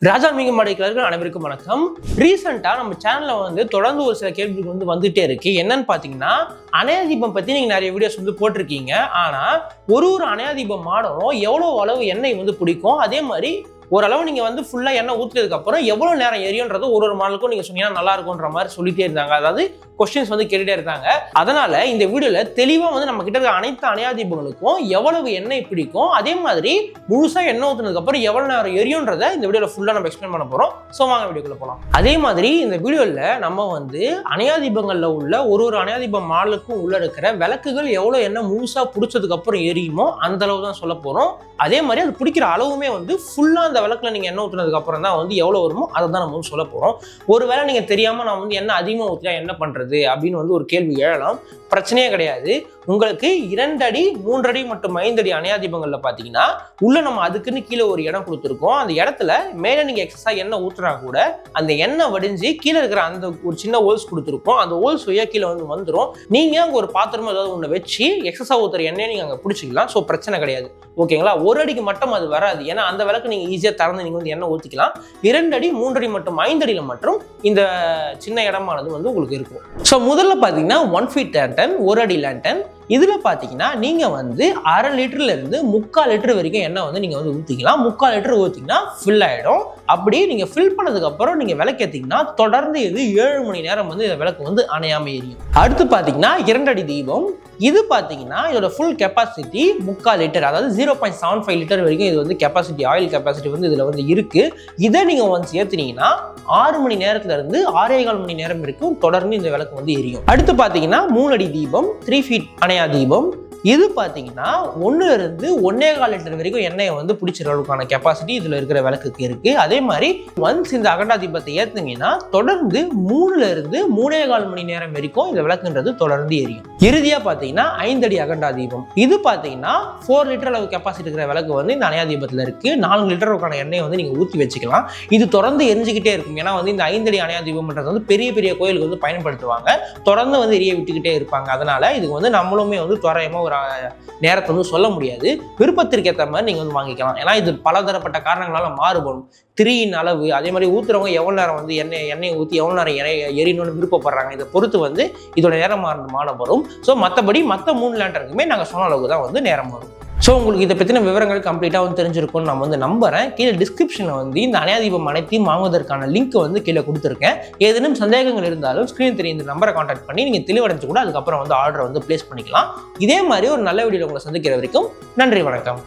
ராஜா மிக மாடிக்கிறார்கள். அனைவருக்கும் வணக்கம். ரீசெண்டா நம்ம சேனல்ல தொடர்ந்து ஒரு சில கேள்விகள் வந்துட்டே இருக்கு. என்னன்னு பாத்தீங்கன்னா, அணையா தீபம் பத்தி நீங்க நிறைய வீடியோஸ் போட்டிருக்கீங்க. ஆனா ஒரு அணையா தீபம் மாடலும் எவ்வளவு அளவு எண்ணெய் பிடிக்கும், அதே மாதிரி ஓரளவு நீங்க ஃபுல்லா எண்ணெய் ஊத்துறதுக்கு அப்புறம் எவ்வளவு நேரம் எரியும்ன்றது ஒரு மாடலுக்கும் நீங்க சொன்னீங்கன்னா நல்லா இருக்கும்ன்ற மாதிரி சொல்லிட்டே இருந்தாங்க. அதாவது கொஸ்டின்ஸ் கேட்டுட்டே இருந்தாங்க. அதனால இந்த வீடியோல தெளிவா நம்ம கிட்ட இருக்க அனைத்து அணையா தீபங்களுக்கும் எவ்வளவு எண்ணெய் பிடிக்கும், அதே மாதிரி முழுசா எண்ணெய் ஊத்துனதுக்கு அப்புறம் எவ்வளவு நேரம் எரியும்ன்றத இந்த வீடியோல ஃபுல்லா நம்ம எக்ஸ்பிளைன் பண்ண போறோம். சோ வாங்க வீடியோக்குள்ள போலாம். அதே மாதிரி இந்த வீடியோல நம்ம அணையா தீபங்கள்ல உள்ள ஒரு அணையா தீபம் மாடலுக்கும் உள்ள இருக்கிற விளக்குகள் எவ்வளவு எண்ணெய் முழுசா பிடிச்சதுக்கு அப்புறம் எரியுமோ அந்த அளவு தான் சொல்ல போறோம். அதே மாதிரி அது பிடிக்கிற அளவுமே ஃபுல்லா அந்த விளக்குல நீங்க எண்ணெய் ஊத்துனதுக்கு அப்புறம் தான் எவ்வளவு வருமோ அதை தான் நம்ம சொல்ல போறோம். ஒருவேளை நீங்க தெரியாம நான் எண்ணெய் அதிகமா ஊத்தினா என்ன பண்றது அப்படின்னு ஒரு கேள்வி எழலாம். பிரச்சனையே கிடையாது. உங்களுக்கு 2 அடி 3 அடி மற்றும் 5 அடி அணையா தீபங்கள்ல பாத்தீங்கன்னா உள்ள நம்ம அதுக்குன்னு கீழே ஒரு இடம் கொடுத்துருக்கோம். அந்த இடத்துல மேல நீங்க எக்ஸஸா எண்ணெய் ஊத்துனா கூட அந்த எண்ணெய் வடிஞ்சு கீழே இருக்கிற அந்த ஒரு சின்ன ஹோல்ஸ் கொடுத்துருக்கோம். அந்த ஹோல்ஸ் வழியா கீழே வந்துடும். நீங்க அங்க ஒரு பாத்திரமா ஏதாவது ஒண்ணு வச்சு எக்ஸஸா ஊத்துற எண்ணெயை நீங்க அங்க பிடிச்சிக்கலாம். ஸோ பிரச்சனை கிடையாது. ஓகேங்களா? 1 அடிக்கு மட்டும் அது வராது. ஏன்னா அந்த விளக்கு நீங்க ஈஸியா திறந்து நீங்க எண்ணெய் ஊத்திக்கலாம். 2 அடி 3 அடி மற்றும் 5 அடியில மட்டும் இந்த சின்ன இடமானது உங்களுக்கு இருக்கும். ஸோ முதல்ல பாத்தீங்கன்னா 1 feet லேண்டன், 1 அடி லேண்டன். இதுல பாத்தீங்கன்னா நீங்க 1/2 லிட்டர்ல இருந்து 3/4 லிட்டர் வரைக்கும் எண்ணெய் நீங்க ஊத்திக்கலாம். 3/4 லிட்டர் ஊத்திங்கன்னா ஃபில் ஆயிடும். அப்படி நீங்க ஃபில் பண்ணதுக்கு அப்புறம் நீங்க விளக்கேத்தீங்கன்னா தொடர்ந்து இது 7 மணி நேரம் இந்த விளக்கு அணையாம எரியும். அடுத்து பாத்தீங்கன்னா 2 அடி தீபம். இது பாத்தீங்கன்னா இதோட ஃபுல் கெப்பாசிட்டி 3/4 லிட்டர், அதாவது 0.75 லிட்டர் வரைக்கும் இது கெப்பாசிட்டி, ஆயில் கெப்பாசிட்டி இதுல இருக்கு. இதை நீங்க ஒன்ஸ் ஏத்துனீங்கன்னா 6 மணி நேரத்துல இருந்து 6.25 மணி நேரம் வரைக்கும் தொடர்ந்து இந்த விளக்கு எரியும். அடுத்து பாத்தீங்கன்னா 3 அடி தீபம், 3 feet அணையா தீபம். இது பாத்தீங்கன்னா 1 இருந்து 1.25 லிட்டர் வரைக்கும் எண்ணெயை பிடிச்சிற அளவுக்கான கெப்பாசிட்டி இதுல இருக்கிற விளக்குக்கு இருக்கு. அதே மாதிரி ஒன்ஸ் இந்த அகண்டா தீபத்தை ஏத்துனீங்கன்னா தொடர்ந்து 3 இருந்து 3.25 மணி நேரம் வரைக்கும் இந்த விளக்குன்றது தொடர்ந்து எரியும். இறுதியா பாத்தீங்கன்னா 5 அடி அகண்டா தீபம். இது பாத்தீங்கன்னா 4 லிட்டர் அளவு கெப்பாசிட்டி இருக்கிற விளக்கு இந்த அணையா தீபத்துல இருக்கு. 4 லிட்டருக்கான எண்ணெயை நீங்க ஊத்தி வச்சுக்கலாம். இது தொடர்ந்து எரிஞ்சுக்கிட்டே இருக்கும். ஏன்னா இந்த 5 அடி அணையா தீபம்ன்றது பெரிய பெரிய கோயிலுக்கு பயன்படுத்துவாங்க. தொடர்ந்து எரிய விட்டுக்கிட்டே இருப்பாங்க. அதனால இதுக்கு நம்மளுமே துறையமா ஒரு நேரத்தை சொல்ல முடியாது. விருப்பத்திற்கு ஏற்ற மாதிரி நீங்க வாங்கிக்கலாம். ஏன்னா இது பலதரப்பட்ட காரணங்களால மாறுபடும். திரியின் அளவு, அதே மாதிரி ஊத்துறவங்க எவ்வளவு நேரம் எண்ணெய் ஊற்றி எவ்வளவு நேரம் எரியணும்னு விருப்பப்படுறாங்க, இதை பொறுத்து இதோட நேரம் மாறுபடும். ஸோ மற்றபடி மற்ற 3 லேண்டருக்குமே நாங்கள் சொன்ன அளவுக்கு தான் நேரம் வரும். ஸோ உங்களுக்கு இதை பற்றின விவரங்கள் கம்ப்ளீட்டாக தெரிஞ்சிருக்கும்னு நான் நம்புறேன். கீழே டிஸ்கிரிப்ஷனில் இந்த அணையா தீபம் அனைத்தையும் வாங்குவதற்கான லிங்க் கீழே கொடுத்துருக்கேன். ஏதேனும் சந்தேகங்கள் இருந்தாலும் ஸ்க்ரீன் தெரியும் இந்த நம்பரை கான்டாக்ட் பண்ணி நீங்கள் தெளிவடைஞ்சு கூட அதுக்கப்புறம் ஆர்டரை பிளேஸ் பண்ணிக்கலாம். இதே மாதிரி ஒரு நல்ல வீடியோவில் உங்களை சந்திக்கிற வரைக்கும் நன்றி, வணக்கம்.